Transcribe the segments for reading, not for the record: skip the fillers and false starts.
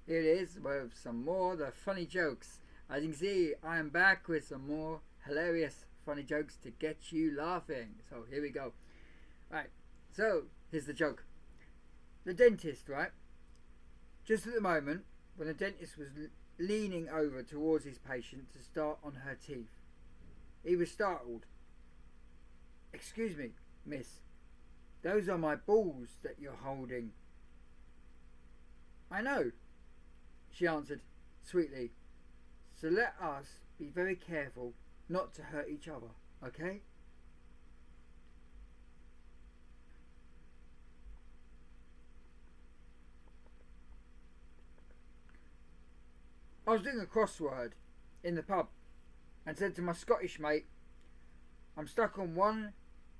Here it is with some more the funny jokes. As you can see, I am back with some more hilarious funny jokes to get you laughing. So here we go. Right, so here's the joke. The dentist, right? Just at the moment when the dentist was leaning over towards his patient to start on her teeth, he was startled. "Excuse me, miss, those are my balls that you're holding." "I know," she answered sweetly. "So let us be very careful not to hurt each other, okay?" I was doing a crossword in the pub and said to my Scottish mate, "I'm stuck on one,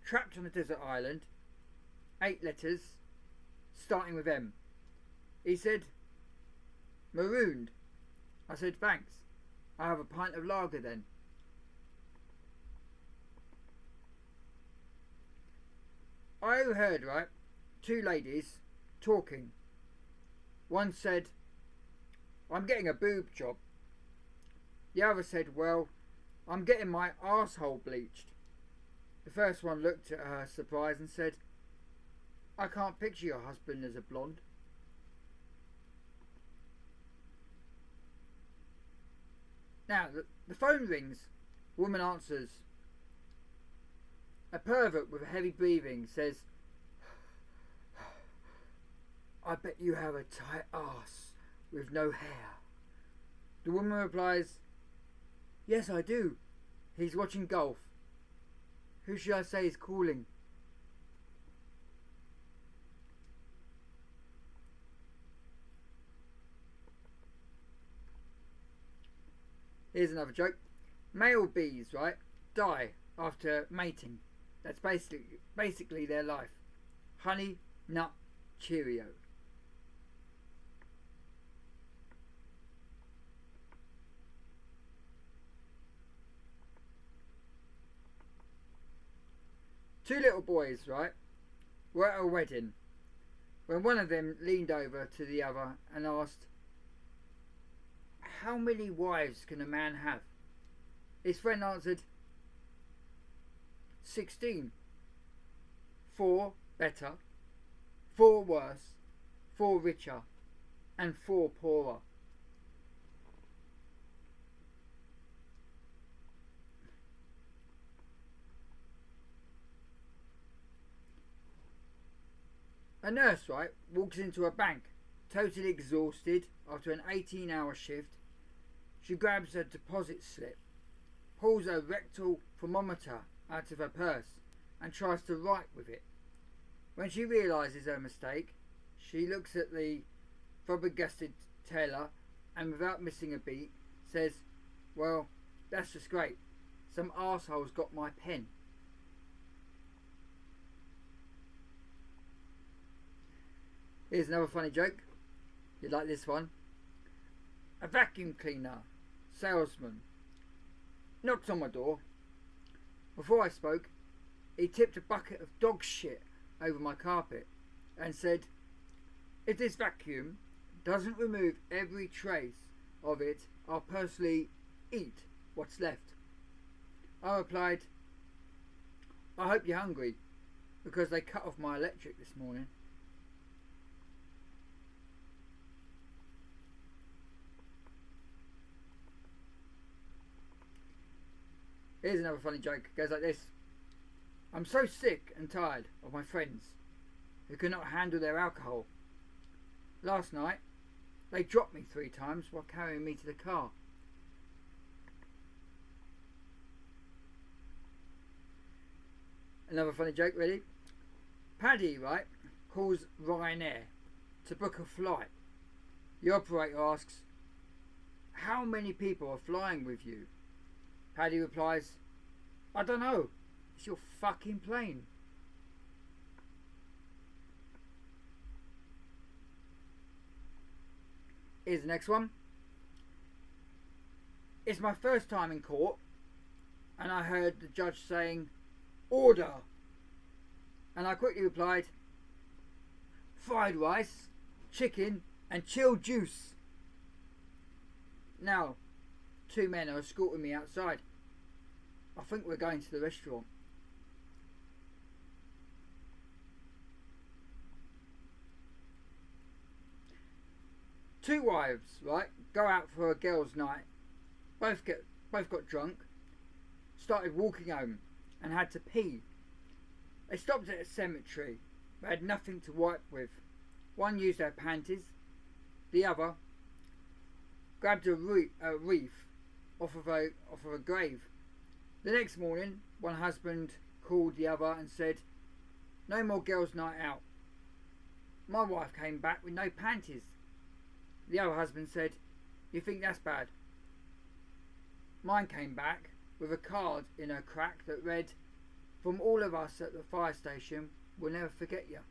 trapped on a desert island, 8 letters, starting with M." He said, "Marooned." I said, "Thanks. I have a pint of lager then." I overheard, right, 2 ladies talking. One said, "I'm getting a boob job." The other said, "Well, I'm getting my arsehole bleached." The first one looked at her surprised and said, "I can't picture your husband as a blonde." Now, the phone rings. Woman answers. A pervert with heavy breathing says, "I bet you have a tight ass with no hair." The woman replies, "Yes, I do. He's watching golf. Who should I say is calling?" Here's another joke. Male bees, right, die after mating. That's basically their life. Honey, nut, Cheerio. Two little boys, right, were at a wedding when one of them leaned over to the other and asked, "How many wives can a man have?" His friend answered, 16. 4 better, 4 worse, 4 richer, and 4 poorer. A nurse, right, walks into a bank, totally exhausted after an 18-hour shift. She grabs a deposit slip, pulls a rectal thermometer out of her purse, and tries to write with it. When she realises her mistake, she looks at the flabbergasted teller and, without missing a beat, says, "Well, that's just great. Some arsehole's got my pen." Here's another funny joke. You'd like this one. A vacuum cleaner salesman knocked on my door. Before I spoke, he tipped a bucket of dog shit over my carpet and said, "If this vacuum doesn't remove every trace of it, I'll personally eat what's left." I replied, "I hope you're hungry, because they cut off my electric this morning." Here's another funny joke. It goes like this. I'm so sick and tired of my friends who cannot handle their alcohol. Last night, they dropped me 3 times while carrying me to the car. Another funny joke, ready? Paddy, right, calls Ryanair to book a flight. The operator asks, "How many people are flying with you?" Paddy replies, "I don't know. It's your fucking plane." Here's the next one. It's my first time in court, and I heard the judge saying, "Order." And I quickly replied, "Fried rice, chicken, and chilled juice." Now, two men are escorting me outside. I think we're going to the restaurant. Two wives, right, go out for a girls' night. Both got drunk, started walking home, and had to pee. They stopped at a cemetery, but had nothing to wipe with. One used her panties, the other grabbed a wreath off of a grave. The next morning, one husband called the other and said, "No more girls' night out. My wife came back with no panties." The other husband said, "You think that's bad? Mine came back with a card in her crack that read, 'From all of us at the fire station, we'll never forget you.'"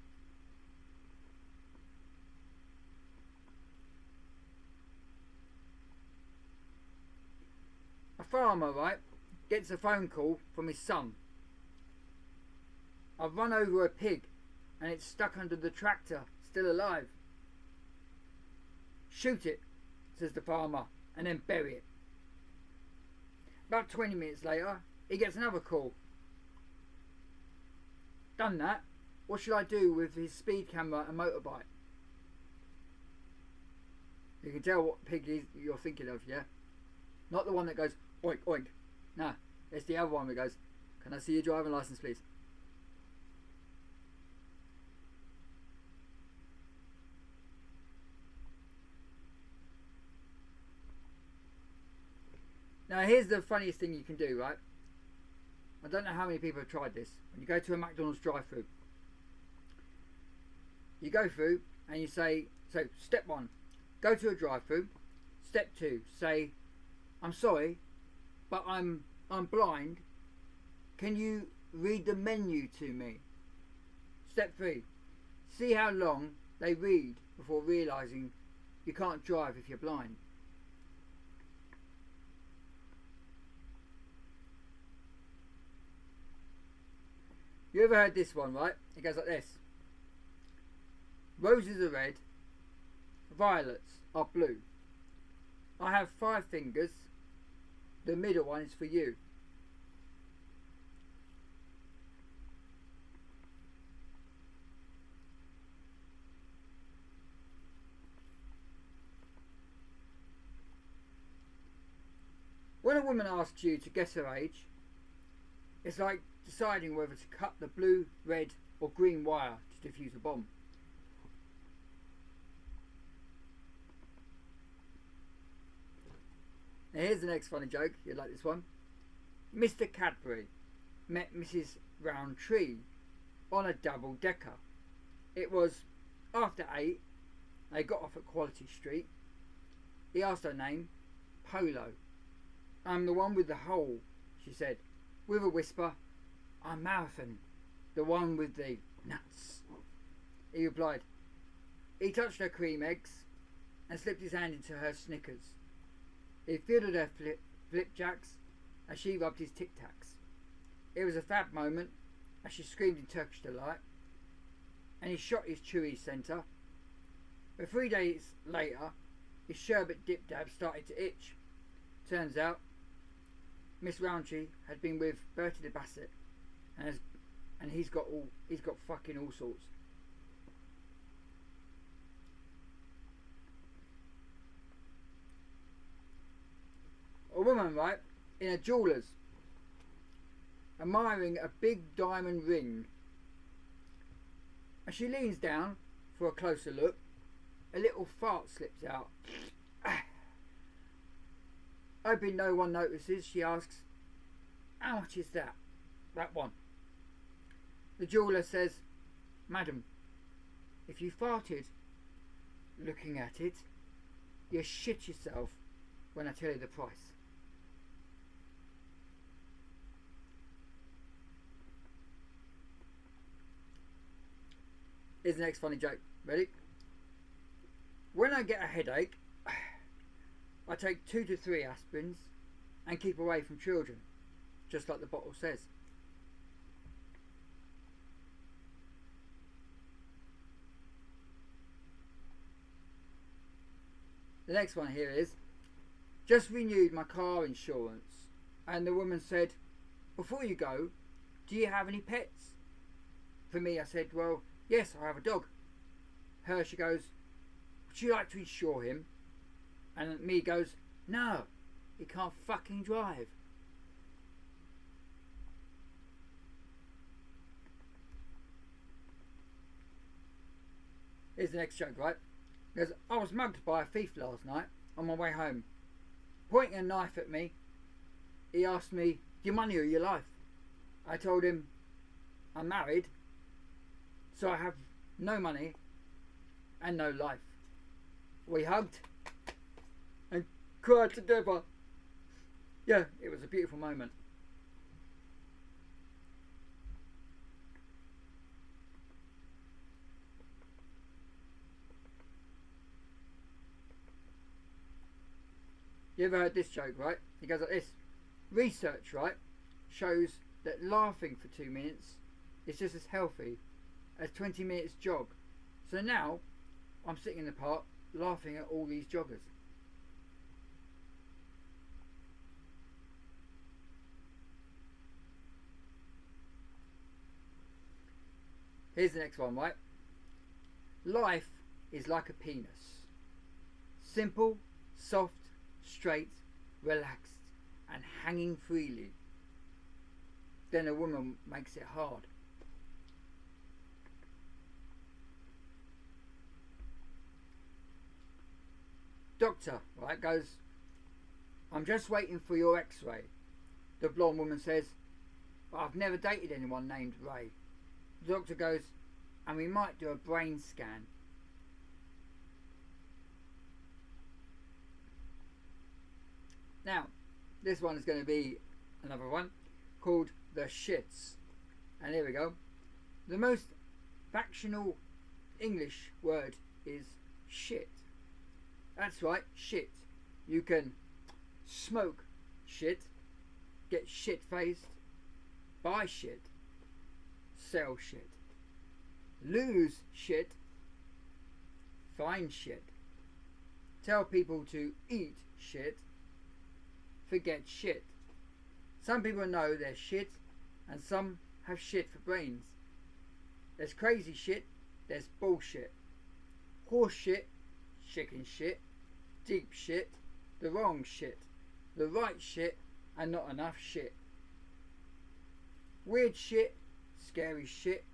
A farmer, right, gets a phone call from his son. "I've run over a pig and it's stuck under the tractor, still alive." "Shoot it," says the farmer, "and then bury it." About 20 minutes later, he gets another call. "Done that. What should I do with his speed camera and motorbike?" You can tell what pig you're thinking of, yeah? Not the one that goes, "Oink, oink." Nah, it's the other one that goes, "Can I see your driving license, please?" Now here's the funniest thing you can do, right? I don't know how many people have tried this. When you go to a McDonald's drive-thru, you go through and you say, so step 1, go to a drive-thru. Step 2, say, "I'm sorry, but I'm blind. Can you read the menu to me?" Step 3, see how long they read before realising you can't drive if you're blind. You ever heard this one, right? It goes like this. Roses are red, violets are blue. I have 5 fingers, the middle one is for you. When a woman asks you to guess her age, it's like deciding whether to cut the blue, red or green wire to defuse a bomb. Now here's the next funny joke, you'll like this one. Mr. Cadbury met Mrs. Roundtree on a double-decker. It was after 8, they got off at Quality Street. He asked her name, Polo. "I'm the one with the hole," she said, with a whisper. "I'm Marathon, the one with the nuts." He replied. He touched her cream eggs and slipped his hand into her Snickers. He fielded her flipjacks as she rubbed his Tic Tacs. It was a fab moment as she screamed in Turkish delight, and he shot his Chewy centre. But 3 days later, his sherbet dip dab started to itch. Turns out, Miss Roundtree had been with Bertie the Basset, and he's got fucking all sorts. A woman, right, in a jeweller's, admiring a big diamond ring. As she leans down for a closer look, a little fart slips out. Hoping no one notices, she asks, "How much is that? That one?" The jeweller says, "Madam, if you farted looking at it, you shit yourself when I tell you the price." Here's the next funny joke. Ready? When I get a headache, I take 2 to 3 aspirins and keep away from children, just like the bottle says. The next one here is, Just renewed my car insurance. And the woman said, before you go, do you have any pets? For me, I said, well, yes, I have a dog. Her, she goes, would you like to insure him? And me goes, no, he can't fucking drive. Here's the next joke, right? Because I was mugged by a thief last night on my way home. Pointing a knife at me, he asked me, your money or your life? I told him, I'm married, so I have no money and no life. We hugged and cried together. Yeah, it was a beautiful moment. You ever heard this joke, right? It goes like this. Research, right, shows that laughing for 2 minutes is just as healthy as 20 minutes jog. So now, I'm sitting in the park laughing at all these joggers. Here's the next one, right? Life is like a penis. Simple, soft, straight, relaxed, and hanging freely. Then a woman makes it hard. Doctor, right, goes, I'm just waiting for your x-ray. The blonde woman says, but I've never dated anyone named Ray. The doctor goes, and we might do a brain scan. Now, this one is going to be another one called the shits. And here we go. The most factional English word is shit. That's right, shit. You can smoke shit, get shit faced, buy shit, sell shit, lose shit, find shit, tell people to eat shit, forget shit. Some people know they're shit and some have shit for brains. There's crazy shit, there's bullshit, horse shit, chicken shit, deep shit, the wrong shit, the right shit and not enough shit. Weird shit, scary shit,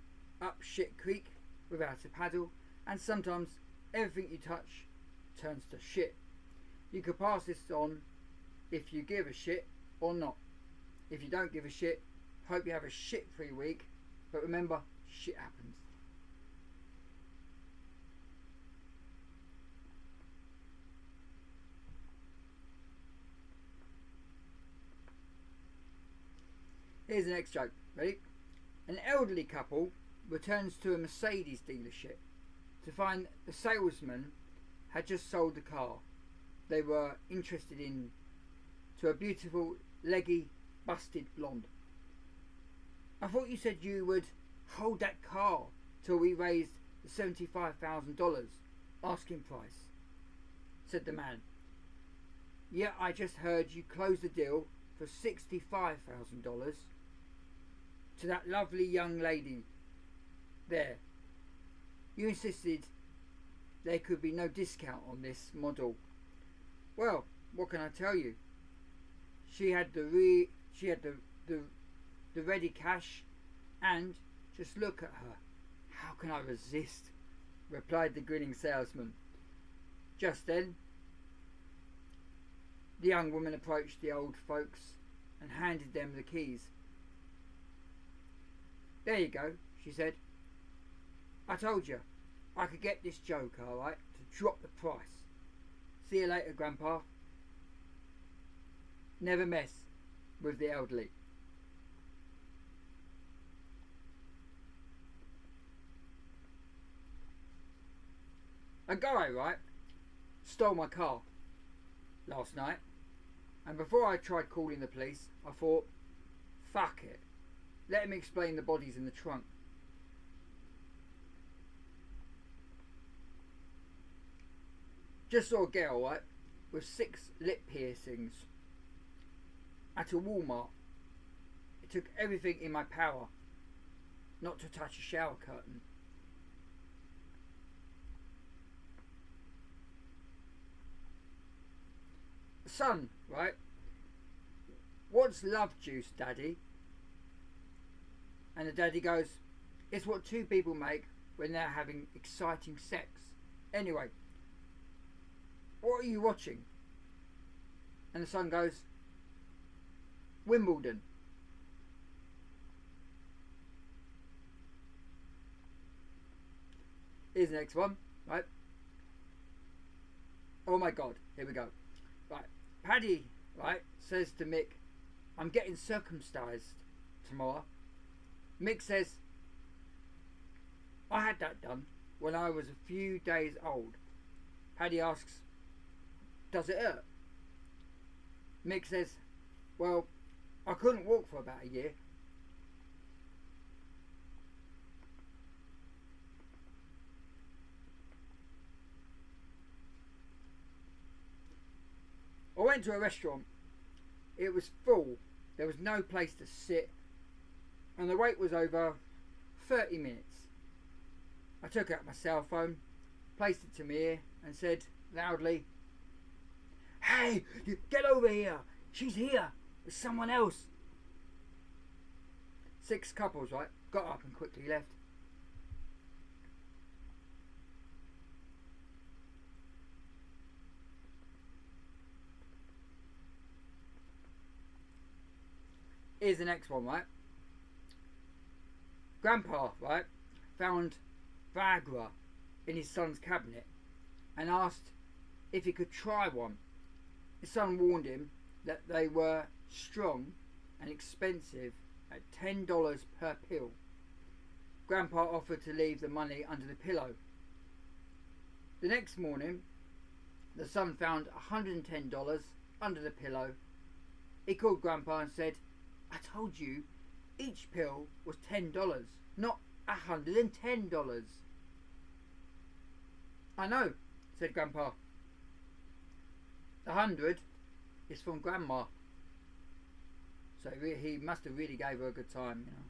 up shit creek without a paddle, and sometimes everything you touch turns to shit. You could pass this on if you give a shit or not. If you don't give a shit, hope you have a shit-free week, but remember, shit happens. Here's the next joke. Ready? An elderly couple returns to a Mercedes dealership to find the salesman had just sold the car they were interested in to a beautiful, leggy, busted blonde. I thought you said you would hold that car till we raised the $75,000 asking price, said the man. Yeah, I just heard you closed the deal for $65,000 to that lovely young lady there. You insisted there could be no discount on this model. Well, what can I tell you? She had the ready cash, and just look at her. How can I resist? Replied the grinning salesman. Just then, the young woman approached the old folks and handed them the keys. There you go, she said. I told you, I could get this joke, alright, to drop the price. See you later, Grandpa. Never mess with the elderly. A guy, right, stole my car last night, and before I tried calling the police, I thought, fuck it, let him explain the bodies in the trunk. Just saw a girl, right, with 6 lip piercings at a Walmart. It took everything in my power not to touch a shower curtain. Son, right? What's love juice, Daddy? And the daddy goes, it's what 2 people make when they're having exciting sex. Anyway, what are you watching? And the son goes, Wimbledon. Here's the next one, right? Oh my God, here we go. Right, Paddy, right, says to Mick, I'm getting circumcised tomorrow. Mick says, I had that done when I was a few days old. Paddy asks, does it hurt? Mick says, well, I couldn't walk for about a year. I went to a restaurant. It was full. There was no place to sit. And the wait was over 30 minutes. I took out my cell phone, placed it to my ear and said loudly, hey, you get over here. She's here. There's someone else. 6 couples, right, got up and quickly left. Here's the next one, right? Grandpa, right, found Viagra in his son's cabinet and asked if he could try one. His son warned him that they were strong and expensive at $10 per pill. Grandpa offered to leave the money under the pillow. The next morning, the son found $110 under the pillow. He called Grandpa and said, I told you each pill was $10, not $110. I know, said Grandpa. The 100 is from Grandma. So he must have really gave her a good time, you know.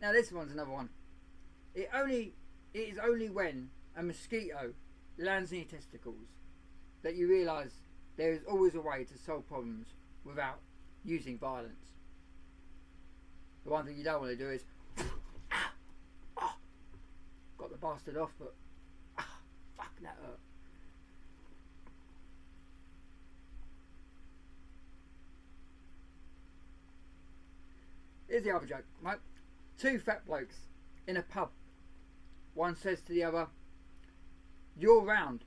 Now this one's another one. It is only when a mosquito lands in your testicles that you realise there is always a way to solve problems without using violence. The one thing you don't want to do is got the bastard off, but fuck, that hurt. Here's the other joke, right? 2 fat blokes in a pub. One says to the other, you're round.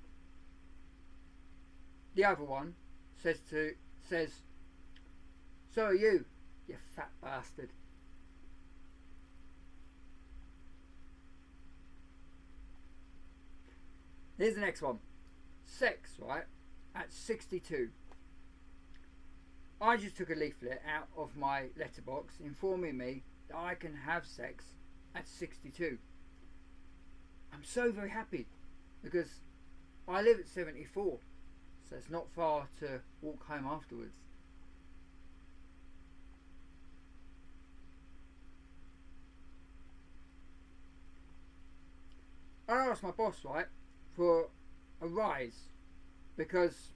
The other one says, so are you, you fat bastard. Here's the next one. Sex, right, at 62. I just took a leaflet out of my letterbox informing me that I can have sex at 62. I'm so very happy because I live at 74, so it's not far to walk home afterwards. I asked my boss, right, for a rise because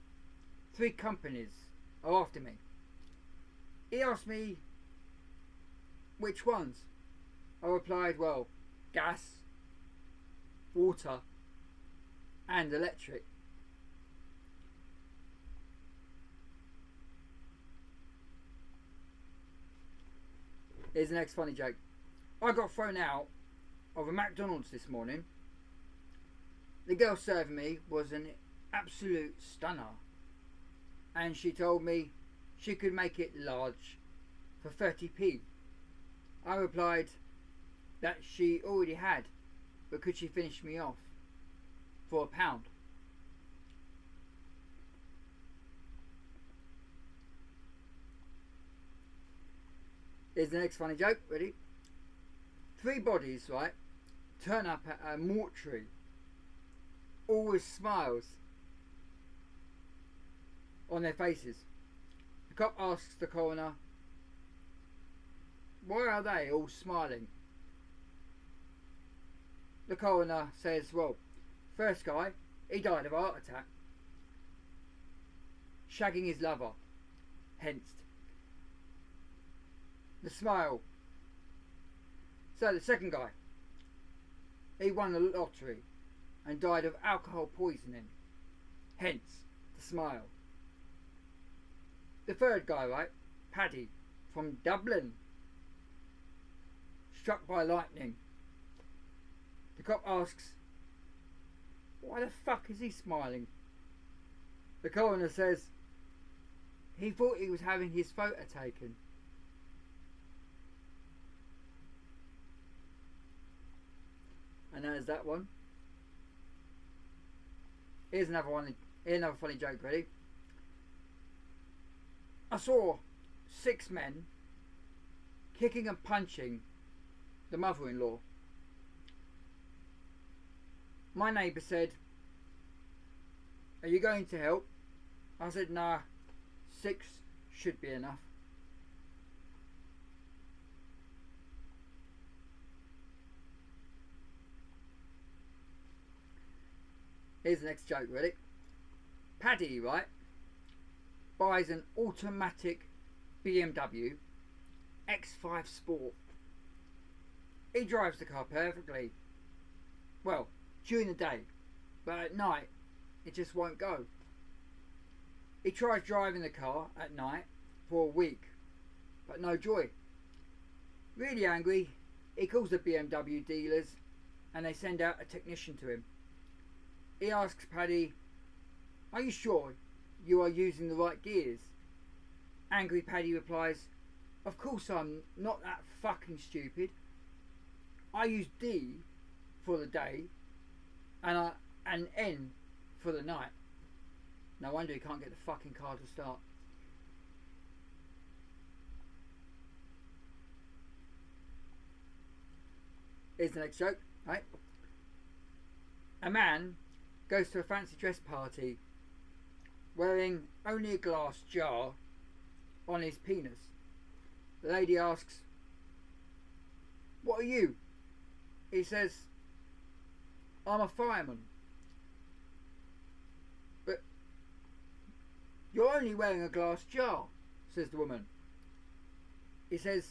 3 companies are after me. He asked me which ones. I replied, well, gas, water and electric. Here's the next funny joke. I got thrown out of a McDonald's this morning. The girl serving me was an absolute stunner, and she told me she could make it large for 30p. I replied that she already had, but could she finish me off for £1? Here's the next funny joke. Ready? 3 bodies, right, turn up at a mortuary, all with smiles on their faces. The cop asks the coroner, why are they all smiling? The coroner says, well, first guy, he died of a heart attack, shagging his lover, hence the smile. So the second guy, he won the lottery and died of alcohol poisoning, hence the smile. The third guy, right, Paddy from Dublin, struck by lightning. The cop asks, why the fuck is he smiling? The coroner says, he thought he was having his photo taken. And there's that one. Here's another one. Here's another funny joke, ready? I saw 6 men kicking and punching the mother-in-law. My neighbour said, are you going to help? I said, nah, 6 should be enough. Here's the next joke, ready? Paddy, right, buys an automatic BMW X5 Sport. He drives the car perfectly. Well, during the day, but at night, it just won't go. He tries driving the car at night for a week, but no joy. Really angry, he calls the BMW dealers and they send out a technician to him. He asks Paddy, are you sure you are using the right gears? Angry Paddy replies, of course I'm not that fucking stupid. I use D for the day and N for the night. No wonder he can't get the fucking car to start. Here's the next joke, right? A man goes to a fancy dress party wearing only a glass jar on his penis. The lady asks, what are you? He says, I'm a fireman. But you're only wearing a glass jar, says the woman. He says,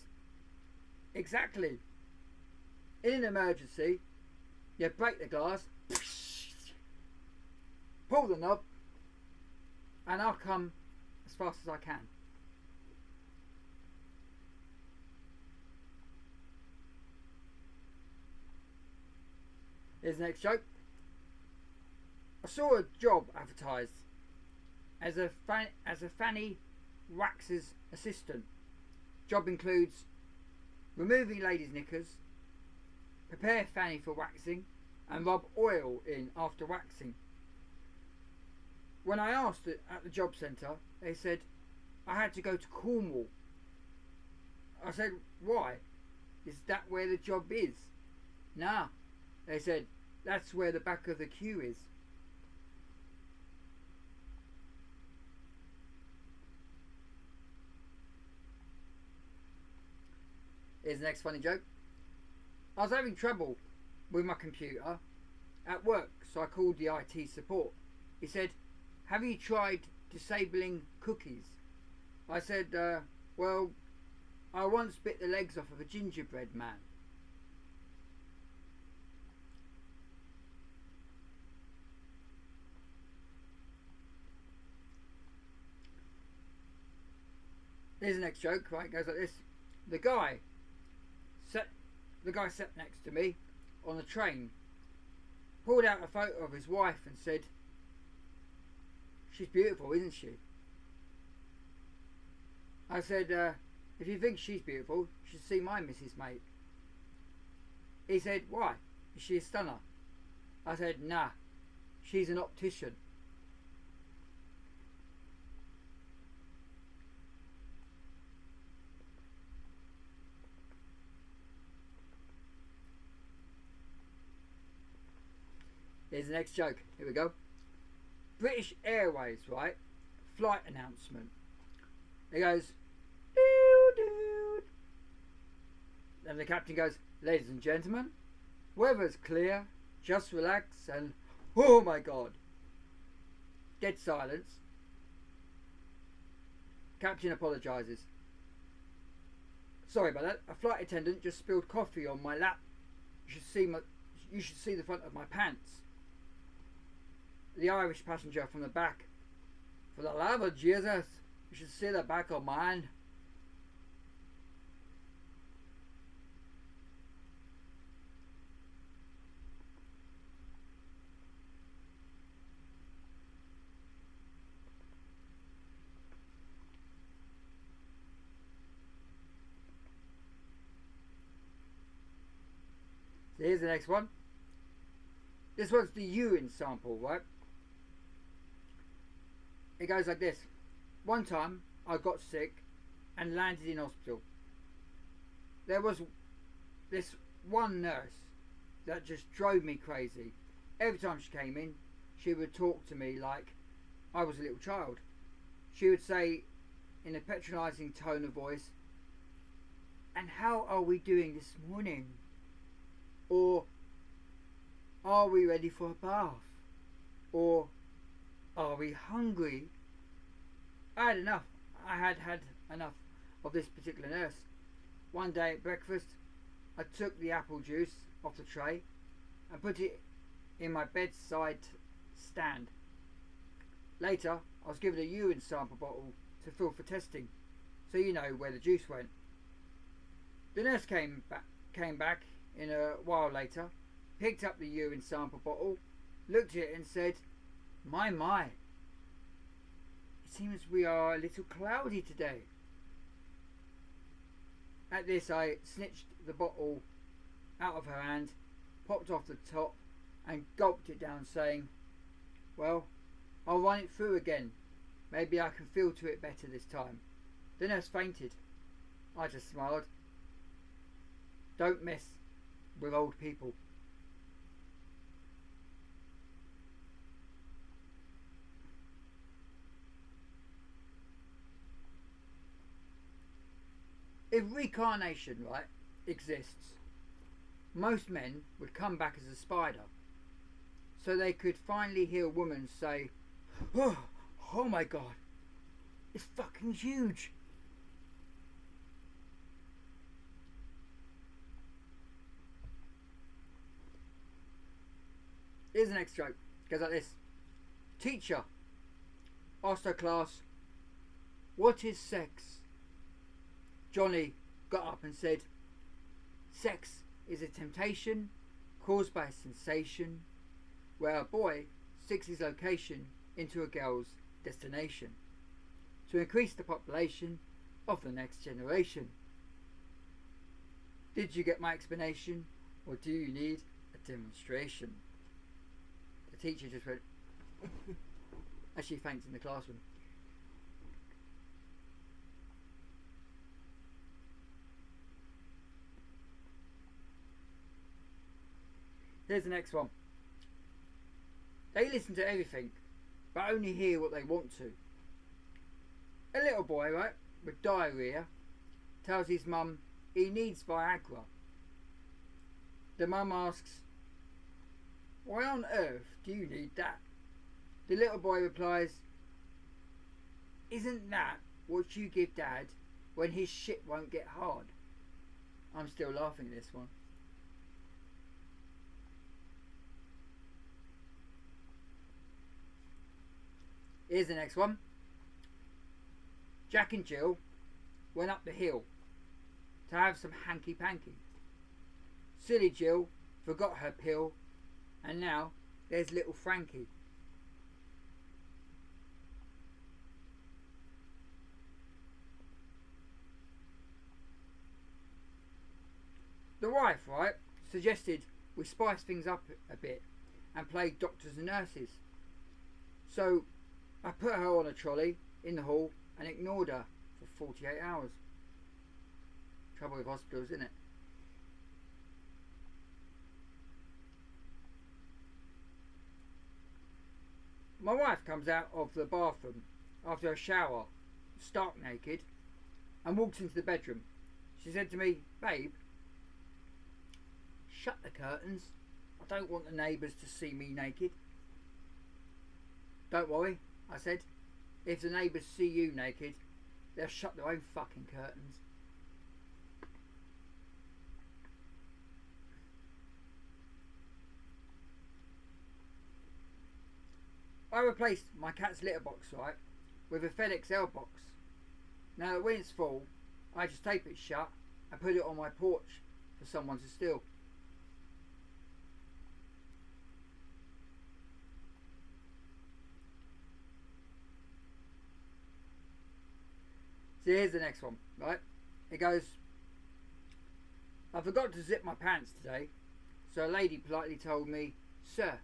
exactly. In an emergency, you break the glass, pull the knob, and I'll come as fast as I can. Here's the next joke. I saw a job advertised as a fanny waxer's assistant. Job includes removing ladies' knickers, prepare fanny for waxing, and rub oil in after waxing. When I asked it at the job centre, they said I had to go to Cornwall. I said, why? Is that where the job is? Nah, they said, that's where the back of the queue is. Here's the next funny joke. I was having trouble with my computer at work, so I called the IT support. He said, have you tried disabling cookies? I said, well, I once bit the legs off of a gingerbread man. Here's the next joke, right? It goes like this. The guy sat next to me on the train, pulled out a photo of his wife and said, she's beautiful, isn't she? I said, if you think she's beautiful, you should see my missus, mate. He said, why? Is she a stunner? I said, nah, she's an optician. Here's the next joke. Here we go. British Airways, right? Flight announcement. It goes, doo doo. And the captain goes, ladies and gentlemen, weather's clear, just relax and, oh my god. Dead silence. Captain apologises. Sorry about that. A flight attendant just spilled coffee on my lap. You should see the front of my pants. The Irish passenger from the back. For the love of Jesus, you should see the back of mine. So here's the next one. This one's the urine sample, right? It goes like this. One time I got sick and landed in hospital. There was this one nurse that just drove me crazy. Every time she came in, she would talk to me like I was a little child. She would say in a patronising tone of voice, and how are we doing this morning? Or, are we ready for a bath? Or, are we hungry? I had enough. I had enough of this particular nurse. One day at breakfast, I took the apple juice off the tray and put it in my bedside stand. Later, I was given a urine sample bottle to fill for testing, so you know where the juice went. The nurse came back in a while later, picked up the urine sample bottle, looked at it and said, my, it seems we are a little cloudy today. At this I snitched the bottle out of her hand, popped off the top and gulped it down, saying, well, I'll run it through again. Maybe I can feel to it better this time. The nurse fainted. I just smiled. Don't mess with old people. If reincarnation, right, exists, most men would come back as a spider, so they could finally hear a woman say, oh my god, it's fucking huge. Here's the next joke. It goes like this. Teacher asked her class, what is sex? Johnny got up and said, sex is a temptation caused by a sensation where a boy sticks his location into a girl's destination to increase the population of the next generation. Did you get my explanation, or do you need a demonstration? The teacher just went as she faints in the classroom. Here's the next one. They listen to everything, but only hear what they want to. A little boy, right, with diarrhea, tells his mum he needs Viagra. The mum asks, why on earth do you need that? The little boy replies, isn't that what you give Dad when his shit won't get hard? I'm still laughing at this one. Here's the next one. Jack and Jill went up the hill to have some hanky-panky. Silly Jill forgot her pill, and now there's little Frankie. The wife, right, suggested we spice things up a bit and play doctors and nurses. So I put her on a trolley in the hall and ignored her for 48 hours. Trouble with hospitals, isn't it? My wife comes out of the bathroom after a shower, stark naked, and walks into the bedroom. She said to me, "Babe, shut the curtains. I don't want the neighbours to see me naked." "Don't worry," I said. "If the neighbours see you naked, they'll shut their own fucking curtains." I replaced my cat's litter box, right, with a FedExL box. Now when it's full, I just tape it shut and put it on my porch for someone to steal. So here's the next one, right? It goes, "I forgot to zip my pants today, so a lady politely told me, 'Sir,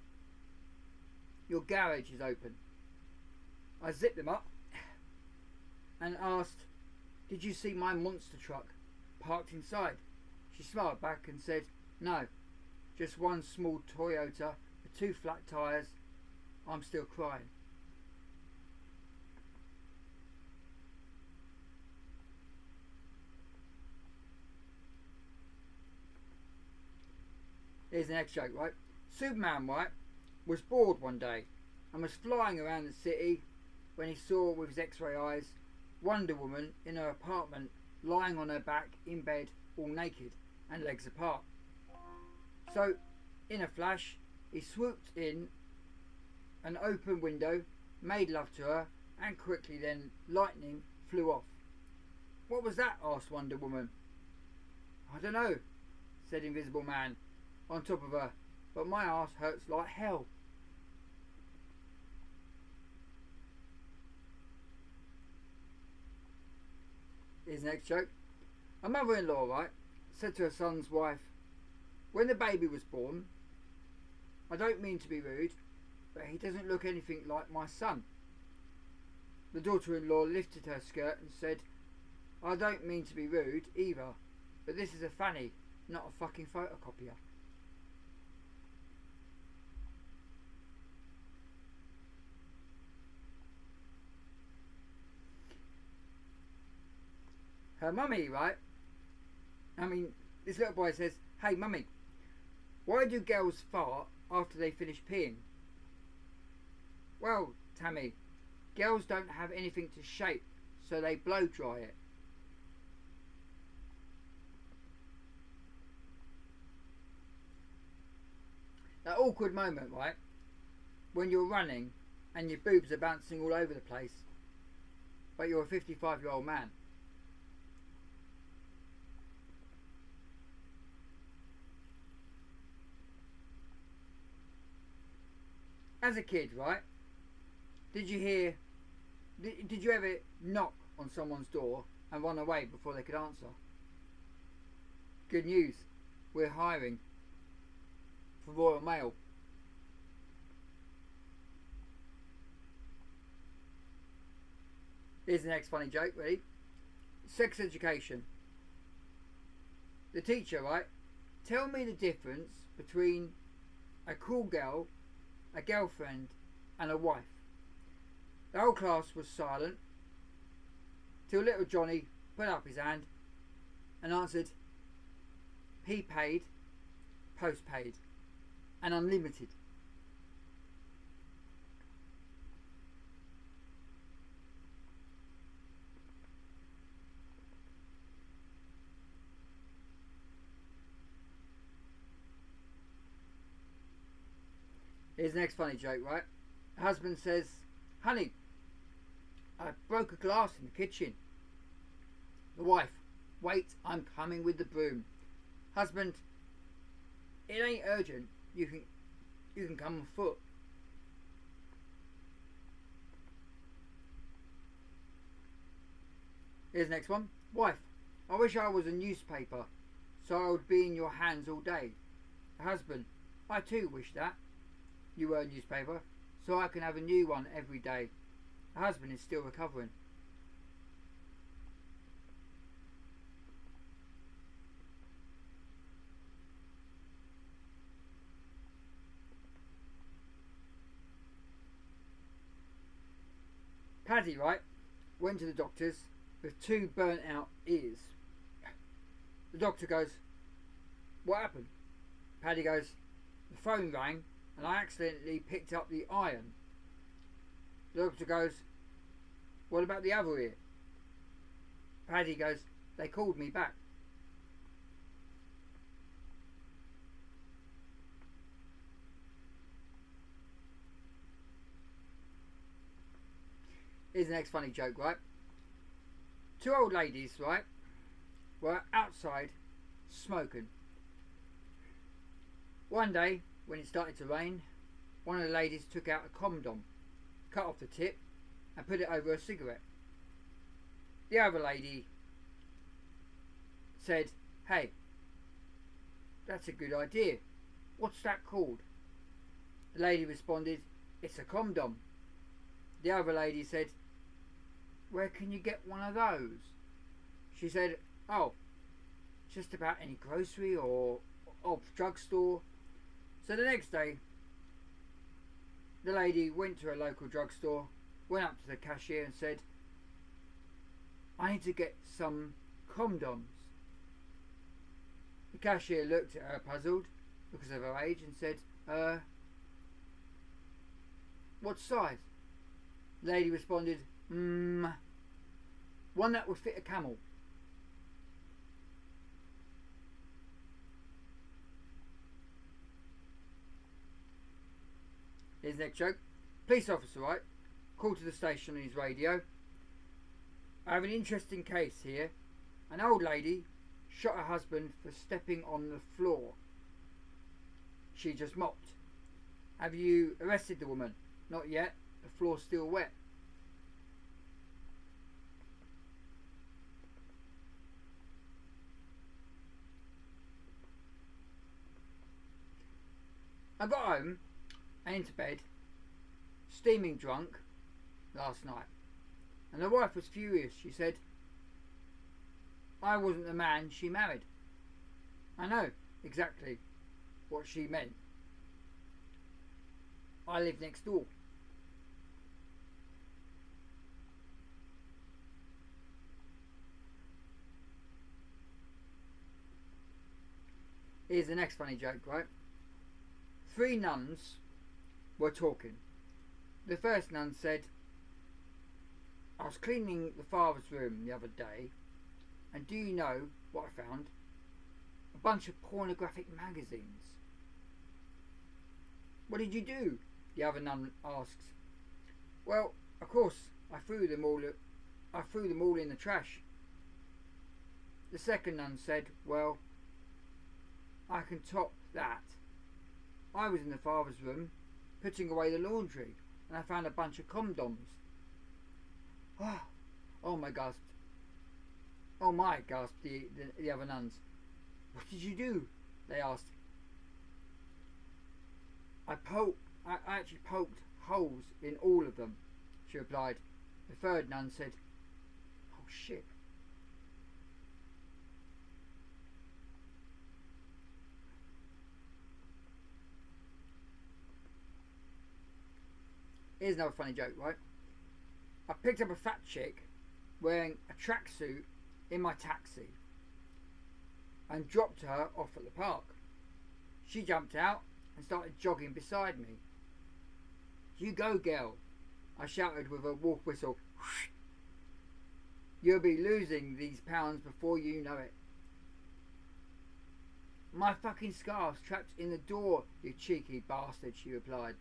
your garage is open.' I zipped them up and asked, 'Did you see my monster truck parked inside?' She smiled back and said, 'No, just one small Toyota with 2 flat tyres.' I'm still crying." Here's the next joke, right? Superman, right, was bored one day and was flying around the city when he saw with his X-ray eyes Wonder Woman in her apartment lying on her back in bed all naked and legs apart. So in a flash he swooped in an open window, made love to her, and quickly then lightning flew off. "What was that?" asked Wonder Woman. "I don't know," said Invisible Man on top of her, "but my ass hurts like hell." Here's the next joke. A mother-in-law, right, said to her son's wife, "When the baby was born, I don't mean to be rude, but he doesn't look anything like my son." The daughter-in-law lifted her skirt and said, "I don't mean to be rude either, but this is a fanny, not a fucking photocopier." Her mummy, right? This little boy says, "Hey mummy, why do girls fart after they finish peeing?" "Well, Tammy, girls don't have anything to shape, so they blow dry it." That awkward moment, right? When you're running and your boobs are bouncing all over the place, but you're a 55-year-old man. As a kid, right? Did you ever knock on someone's door and run away before they could answer? Good news, we're hiring for Royal Mail. Here's the next funny joke, ready? Sex education. The teacher, right? "Tell me the difference between a cool girl, a girlfriend, and a wife." The whole class was silent till little Johnny put up his hand and answered, "Prepaid, postpaid, and unlimited." Here's the next funny joke, right? The husband says, "Honey, I broke a glass in the kitchen." The wife, "Wait, I'm coming with the broom." Husband, "It ain't urgent. You can come on foot." Here's the next one. Wife, "I wish I was a newspaper, so I would be in your hands all day." The husband, "I too wish that you were a newspaper, so I can have a new one every day." The husband is still recovering. Paddy, right, went to the doctor's with 2 burnt out ears. The doctor goes, "What happened?" Paddy goes, "The phone rang and I accidentally picked up the iron." The doctor goes, "What about the other ear?" Paddy goes, "They called me back." Here's the next funny joke, right? 2 old ladies, right, were outside smoking. One day, when it started to rain, one of the ladies took out a condom, cut off the tip, and put it over a cigarette. The other lady said, "Hey, that's a good idea. What's that called?" The lady responded, "It's a condom." The other lady said, "Where can you get one of those?" She said, "Oh, just about any grocery or drugstore." So the next day, the lady went to a local drugstore, went up to the cashier and said, "I need to get some condoms." The cashier looked at her puzzled because of her age and said, "What size?" The lady responded, one that would fit a camel." Here's the next joke. Police officer, right, called to the station on his radio. "I have an interesting case here. An old lady shot her husband for stepping on the floor. She just mopped. Have you arrested the woman?" "Not yet. The floor's still wet." I got home and into bed, steaming drunk, last night, and the wife was furious. She said, "I wasn't the man she married." I know exactly what she meant. I live next door. Here's the next funny joke, right? 3 nuns were talking. The first nun said, "I was cleaning the father's room the other day, and do you know what I found? A bunch of pornographic magazines." "What did you do?" the other nun asks. "Well, of course, I threw them all in the trash." The second nun said, "Well, I can top that. I was in the father's room putting away the laundry and I found a bunch of condoms." Oh my, gasped. "Oh my," gasped the other nuns. "What did you do?" they asked. I actually poked holes in all of them," she replied. The third nun said, "Oh shit." Here's another funny joke, right? I picked up a fat chick wearing a tracksuit in my taxi and dropped her off at the park. She jumped out and started jogging beside me. "You go, girl," I shouted with a wolf whistle. "You'll be losing these pounds before you know it." "My fucking scarf's trapped in the door, you cheeky bastard," she replied.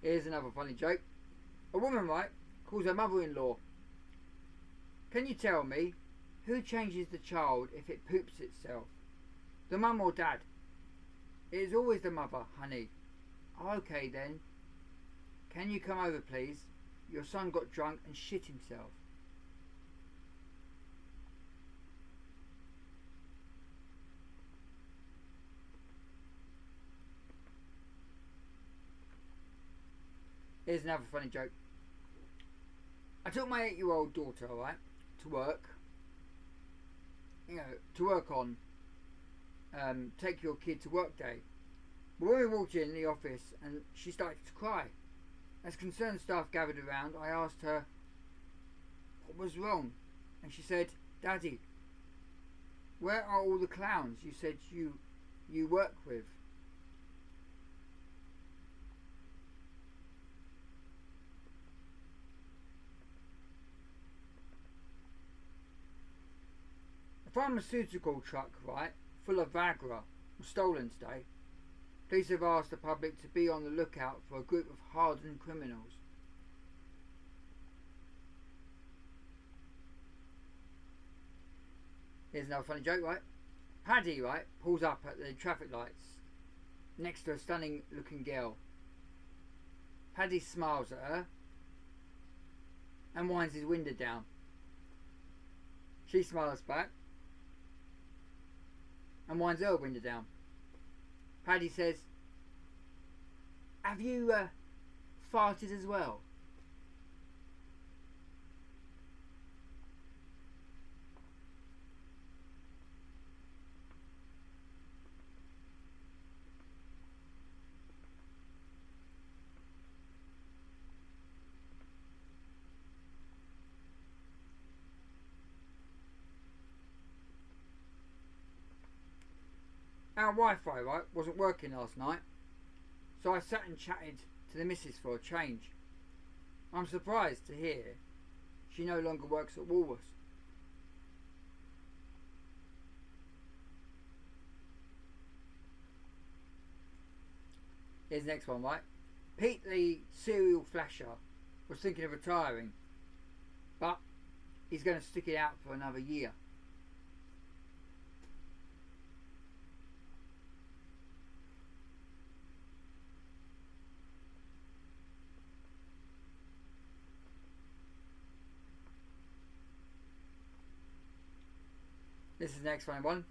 Here's another funny joke. A woman, right, calls her mother-in-law. "Can you tell me who changes the child if it poops itself? The mum or dad?" "It is always the mother, honey." "Oh, okay then. Can you come over, please? Your son got drunk and shit himself." Here's another funny joke. I took my 8-year-old daughter, right, to work. To work on take your kid to work day. But when we walked in the office and she started to cry, as concerned staff gathered around, I asked her what was wrong, and she said, "Daddy, where are all the clowns you said you work with?" A pharmaceutical truck, right, full of Viagra was stolen today. Police have asked the public to be on the lookout for a group of hardened criminals. Here's another funny joke, right? Paddy, right, pulls up at the traffic lights next to a stunning looking girl. Paddy smiles at her and winds his window down. She smiles back and winds her window down. Paddy says, "Have you farted as well?" Our Wi-Fi, right, wasn't working last night, so I sat and chatted to the missus for a change. I'm surprised to hear she no longer works at Woolworths. Here's the next one, right? Pete the serial flasher was thinking of retiring, but he's going to stick it out for another year. This is the next funny one.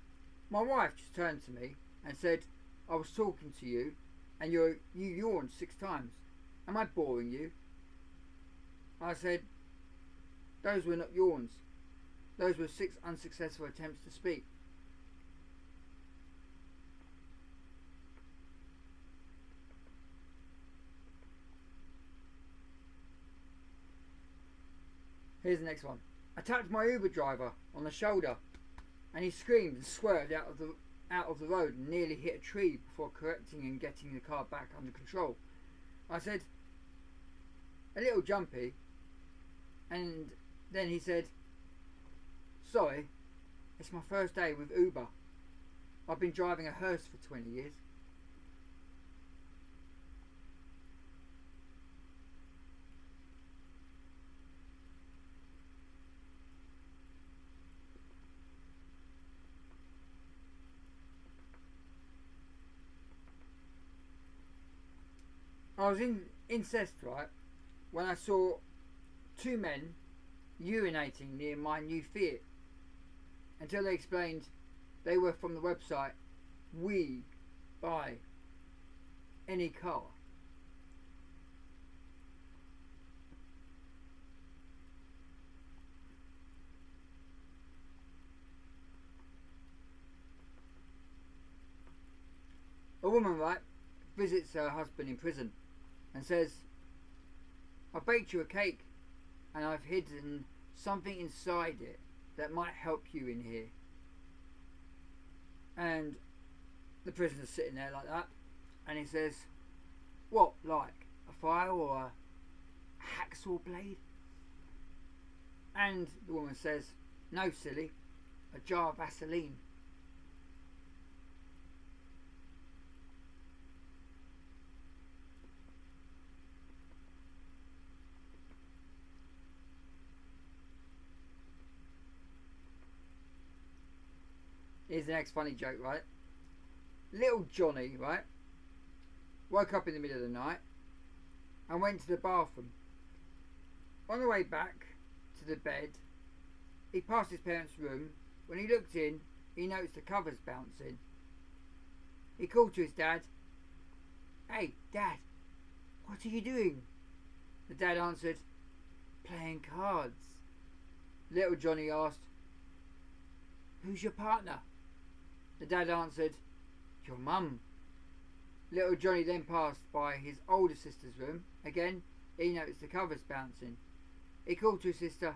My wife just turned to me and said, "I was talking to you and you yawned 6 times. Am I boring you?" I said, "Those were not yawns. Those were 6 unsuccessful attempts to speak." Here's the next one. I tapped my Uber driver on the shoulder and he screamed and swerved out of the road and nearly hit a tree before correcting and getting the car back under control. I said, "A little jumpy," and then he said, "Sorry, it's my first day with Uber. I've been driving a hearse for 20 years. I was incensed, right, when I saw 2 men urinating near my new Fiat until they explained they were from the website We Buy Any Car. A woman, right, visits her husband in prison and says, "I baked you a cake and I've hidden something inside it that might help you in here." And the prisoner's sitting there like that and he says, "What, like a file or a hacksaw blade?" And the woman says, "No, silly, a jar of Vaseline." Here's the next funny joke, right? Little Johnny, right, woke up in the middle of the night and went to the bathroom. On the way back to the bed, he passed his parents' room. When he looked in, he noticed the covers bouncing. He called to his dad, "Hey, Dad, what are you doing?" The dad answered, "Playing cards." Little Johnny asked, "Who's your partner?" The dad answered, "Your mum." Little Johnny then passed by his older sister's room. Again, he noticed the covers bouncing. He called to his sister,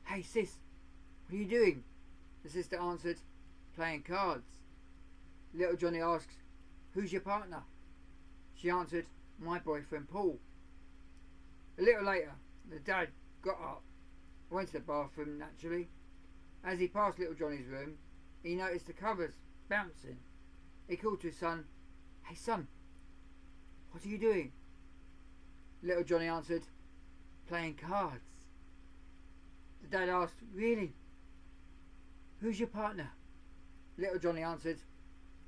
"Hey sis, what are you doing?" The sister answered, "Playing cards." Little Johnny asked, "Who's your partner?" She answered, "My boyfriend Paul." A little later, the dad got up, went to the bathroom naturally. As he passed Little Johnny's room, he noticed the covers bouncing. He called to his son, "Hey son, what are you doing?" Little Johnny answered, "Playing cards." The dad asked, "Really? Who's your partner?" Little Johnny answered,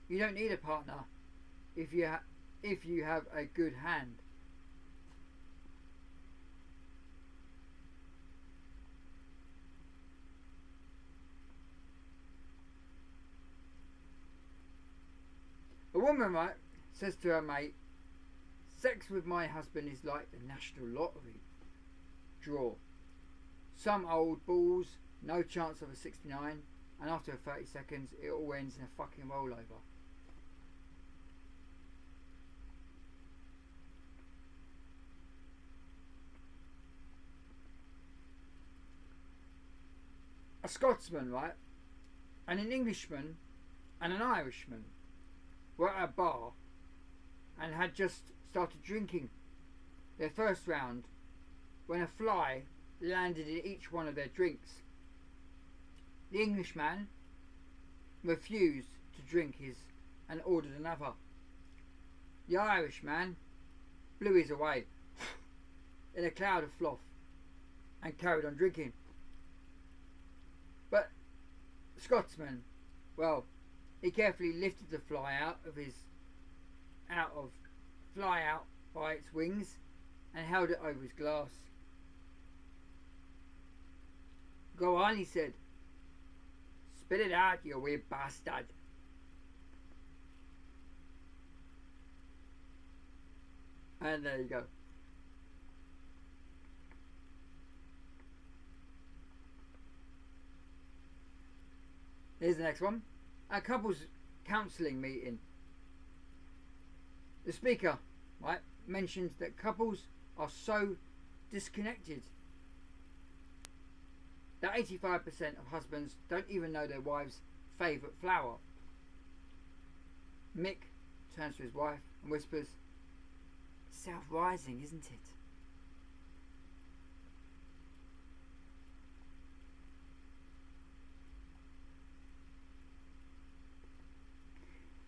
"You don't need a partner if you have a good hand." A woman, right, says to her mate, "Sex with my husband is like the national lottery draw. Some old balls, no chance of a 69, and after 30 seconds it all ends in a fucking rollover." A Scotsman, right, and an Englishman and an Irishman were at a bar and had just started drinking their first round when a fly landed in each one of their drinks. The Englishman refused to drink his and ordered another. The Irishman blew his away in a cloud of froth and carried on drinking. But the Scotsman, well, he carefully lifted the fly out by its wings and held it over his glass. "Go on," he said. "Spit it out, you wee bastard." And there you go. Here's the next one. A couple's counselling meeting. The speaker, right, mentioned that couples are so disconnected that 85% of husbands don't even know their wife's favourite flower. Mick turns to his wife and whispers, "It's South Rising, isn't it?"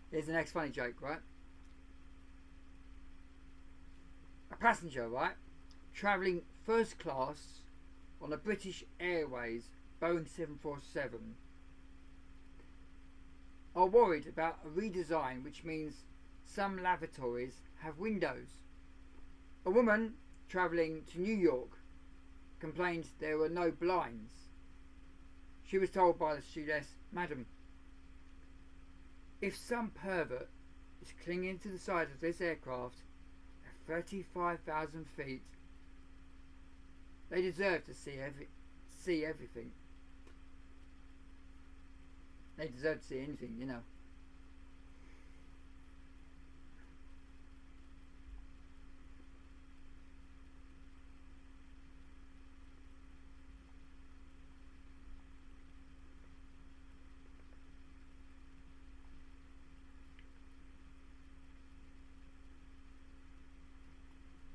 Here's the next funny joke, right? A passenger, right, travelling first class on a British Airways Boeing 747 are worried about a redesign which means some lavatories have windows. A woman travelling to New York complained there were no blinds. She was told by the stewardess, "Madam, if some pervert is clinging to the side of this aircraft at 35,000 feet, they deserve to see everything. They deserve to see anything, you know."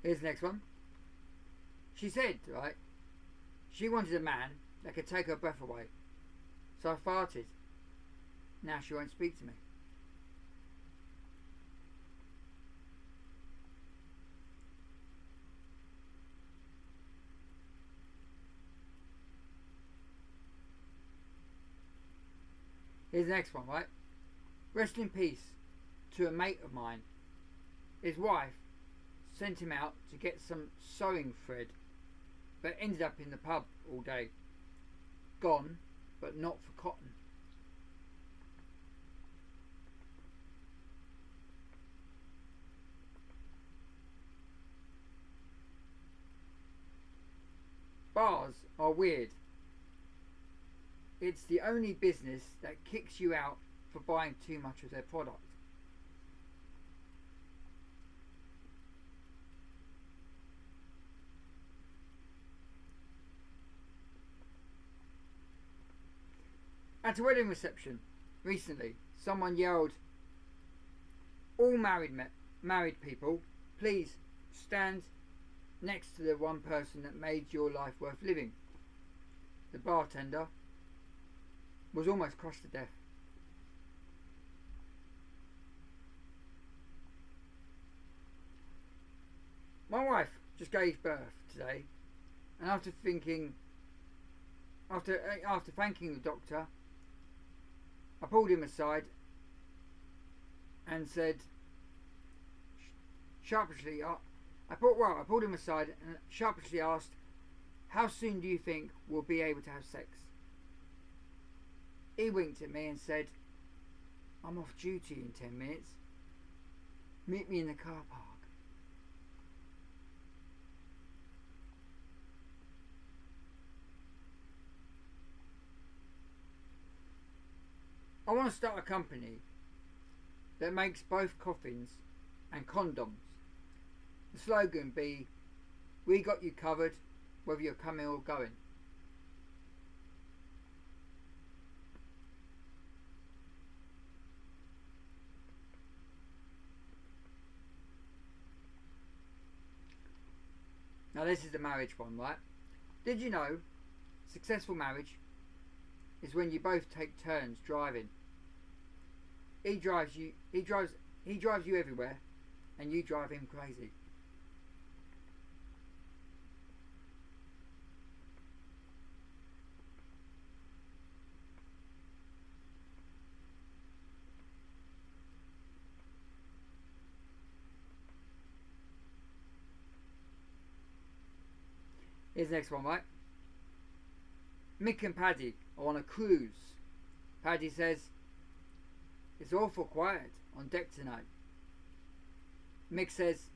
Here's the next one. She said, right, she wanted a man that could take her breath away. So I farted. Now she won't speak to me. Here's the next one, right? Rest in peace to a mate of mine. His wife sent him out to get some sewing thread, but ended up in the pub all day. Gone, but not for cotton. Bars are weird. It's the only business that kicks you out for buying too much of their product. At a wedding reception recently, someone yelled, "All married people, please stand next to the one person that made your life worth living." The bartender was almost crushed to death. My wife just gave birth today, and after thanking the doctor, I pulled him aside and said sharply, I pulled him aside and sharply asked, "How soon do you think we'll be able to have sex?" He winked at me and said, "I'm off duty in 10 minutes. Meet me in the car park." I want to start a company that makes both coffins and condoms. The slogan be, "We got you covered, whether you're coming or going." Now this is the marriage one, right? Did you know successful marriage is when you both take turns driving? He drives you everywhere, and you drive him crazy. Here's the next one, right? Mick and Paddy are on a cruise. Paddy says, "It's awful quiet on deck tonight." Mick says,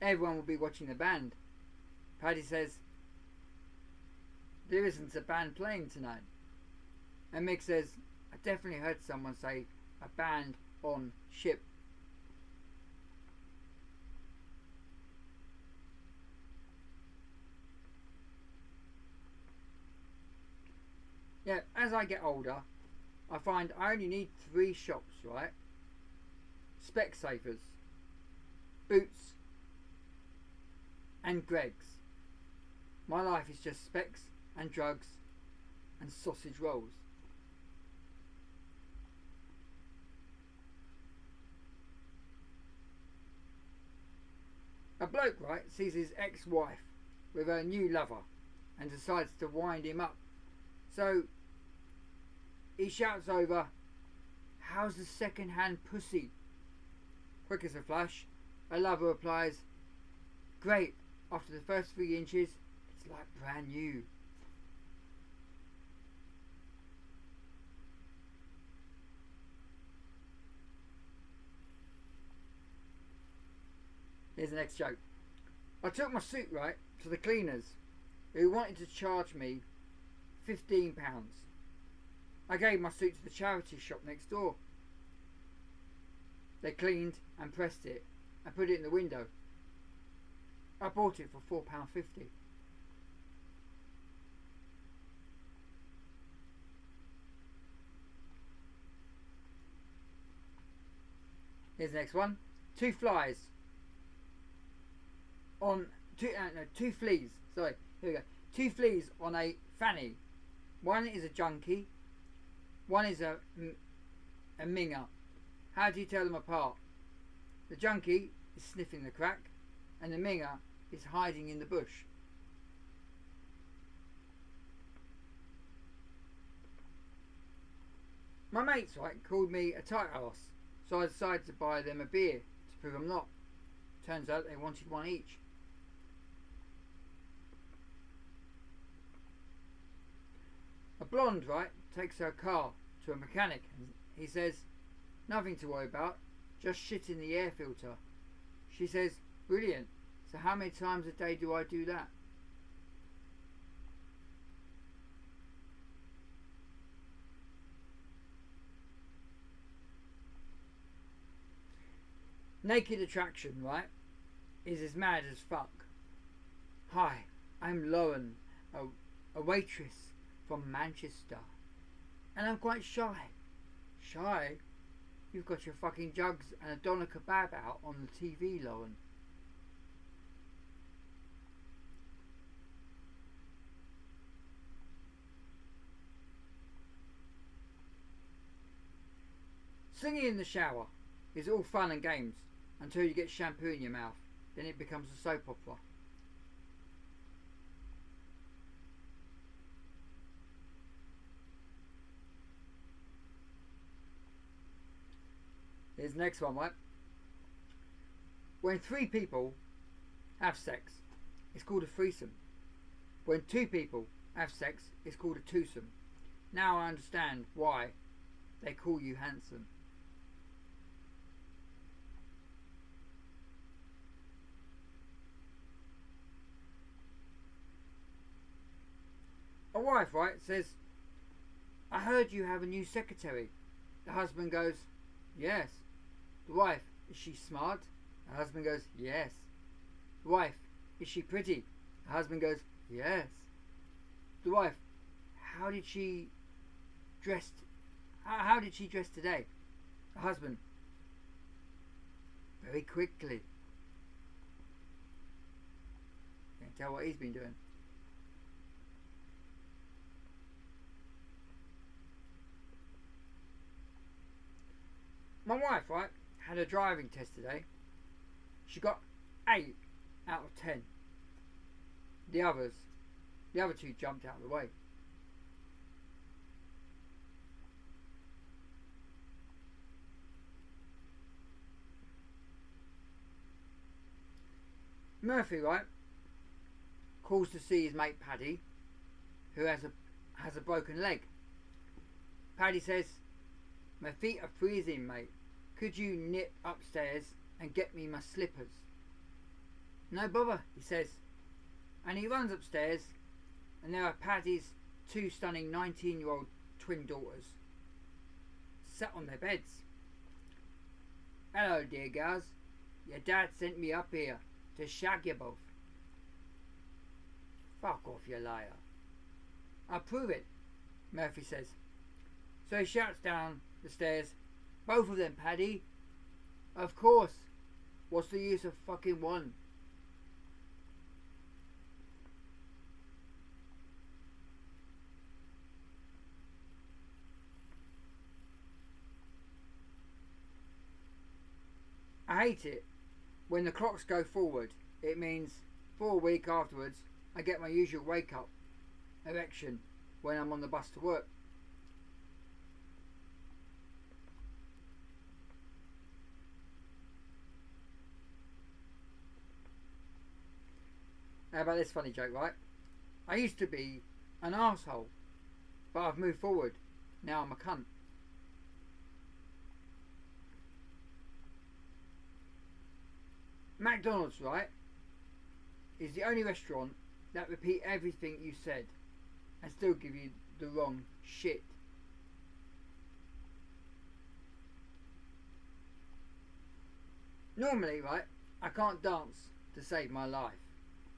"Everyone will be watching the band." Paddy says, "There isn't a band playing tonight." And Mick says, "I definitely heard someone say a band on ship." Yeah, as I get older, I find I only need 3 shops, right? Specsavers, Boots, and Greggs. My life is just specs and drugs and sausage rolls. A bloke, right, sees his ex-wife with her new lover and decides to wind him up. So he shouts over, "How's the second-hand pussy?" Quick as a flash, her lover replies, "Great, after the first 3 inches, it's like brand new." Here's the next joke. I took my suit, right, to the cleaners, who wanted to charge me £15. I gave my suit to the charity shop next door. They cleaned and pressed it and put it in the window. I bought it for £4.50. Here's the next one. Two flies on two fleas. Sorry, here we go. 2 fleas on a fanny. One is a junkie. One is a minger. How do you tell them apart? The junkie is sniffing the crack, and the minger is hiding in the bush. My mates, right, called me a tight ass, so I decided to buy them a beer to prove I'm not. Turns out they wanted one each. A blonde, right, takes her car to a mechanic and he says, "Nothing to worry about, just shit in the air filter." She says, "Brilliant, so how many times a day do I do that?" Naked attraction, right, is as mad as fuck. Hi, I'm Lauren, a waitress from Manchester. And I'm quite shy. Shy? You've got your fucking jugs and a doner kebab out on the TV, Lauren. Singing in the shower is all fun and games until you get shampoo in your mouth. Then it becomes a soap opera. Here's the next one, right? When 3 people have sex, it's called a threesome. When 2 people have sex, it's called a twosome. Now I understand why they call you handsome. A wife, right, says, I heard you have a new secretary. The husband goes, yes. The wife, is she smart? The husband goes, yes. The wife, is she pretty? The husband goes, yes. The wife, how did she dress today? The husband, very quickly. Can't tell what he's been doing. My wife, right, had a driving test today. She got 8 out of 10. The other 2 jumped out of the way. Murphy, right, calls to see his mate Paddy, who has a broken leg. Paddy says, my feet are freezing, mate. Could you nip upstairs and get me my slippers? No bother, he says. And he runs upstairs, and there are Paddy's 2 stunning 19-year-old twin daughters sat on their beds. Hello, dear girls. Your dad sent me up here to shag you both. Fuck off, you liar. I'll prove it, Murphy says. So he shouts down the stairs, both of them, Paddy. Of course. What's the use of fucking one? I hate it. When the clocks go forward, it means for a week afterwards I get my usual wake up erection when I'm on the bus to work. How about this funny joke, right? I used to be an arsehole, but I've moved forward. Now I'm a cunt. McDonald's, right, is the only restaurant that repeat everything you said and still give you the wrong shit. Normally, right, I can't dance to save my life.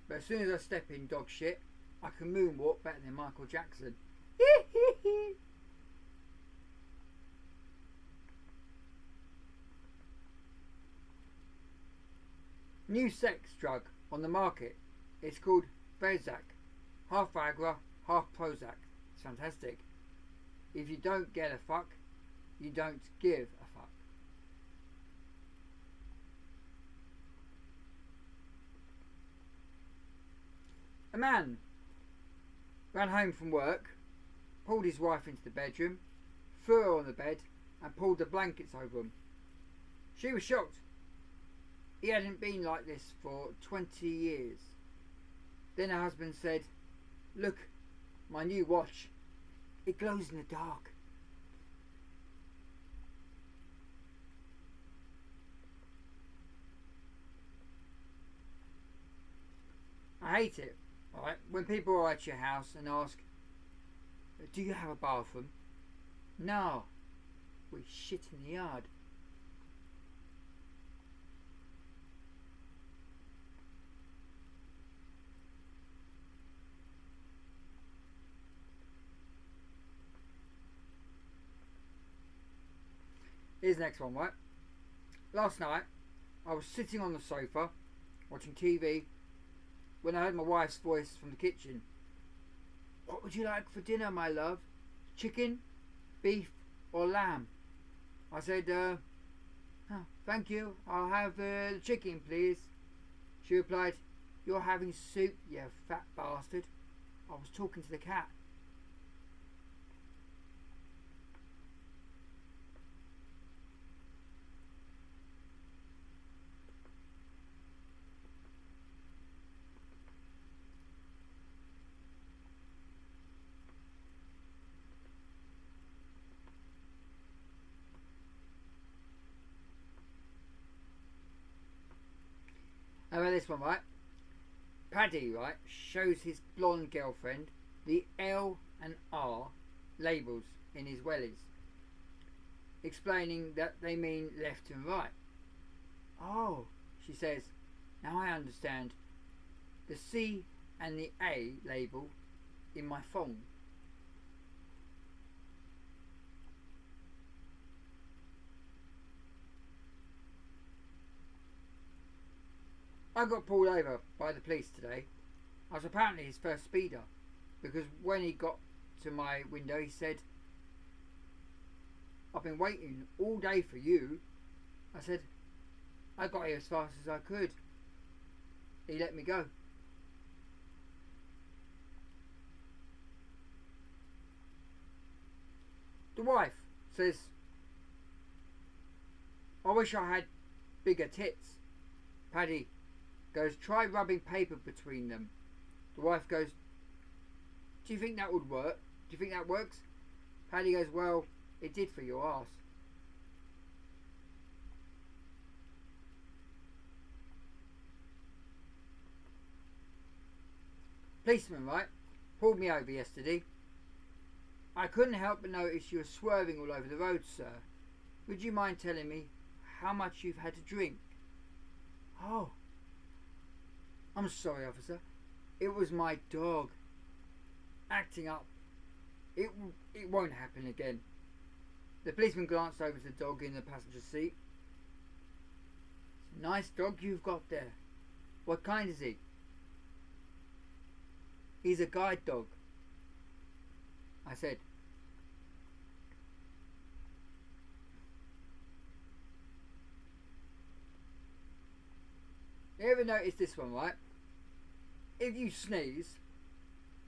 But as soon as I step in dog shit, I can moonwalk better than Michael Jackson. New sex drug on the market. It's called Prozac. Half Viagra, half Prozac. It's fantastic. If you don't get a fuck, you don't give a fuck. A man ran home from work, pulled his wife into the bedroom, threw her on the bed and pulled the blankets over them. She was shocked. He hadn't been like this for 20 years. Then her husband said, look, my new watch, it glows in the dark. I hate it, right, when people are at your house and ask, do you have a bathroom? No, we shit in the yard. Here's the next one, right? Last night, I was sitting on the sofa, watching TV, when I heard my wife's voice from the kitchen. What would you like for dinner, my love? Chicken, beef, or lamb? I said, oh, thank you, I'll have the chicken, please. She replied, you're having soup, you fat bastard. I was talking to the cat. How about this one, right? Paddy, right, shows his blonde girlfriend the L and R labels in his wellies, explaining that they mean left and right. Oh, she says, now I understand. The C and the A label in my thong. I got pulled over by the police today. I was apparently his first speeder, because when he got to my window he said, I've been waiting all day for you. I said, I got here as fast as I could. He let me go. The wife says, I wish I had bigger tits. Paddy goes, try rubbing paper between them. The wife goes, do you think that would work? Do you think that works? Paddy goes, well, it did for your ass. Policeman, right, pulled me over yesterday. I couldn't help but notice you were swerving all over the road, sir. Would you mind telling me how much you've had to drink? Oh, I'm sorry, officer. It was my dog acting up. It won't happen again. The policeman glanced over to the dog in the passenger seat. It's a nice dog you've got there. What kind is he? He's a guide dog, I said. You ever notice this one, right? If you sneeze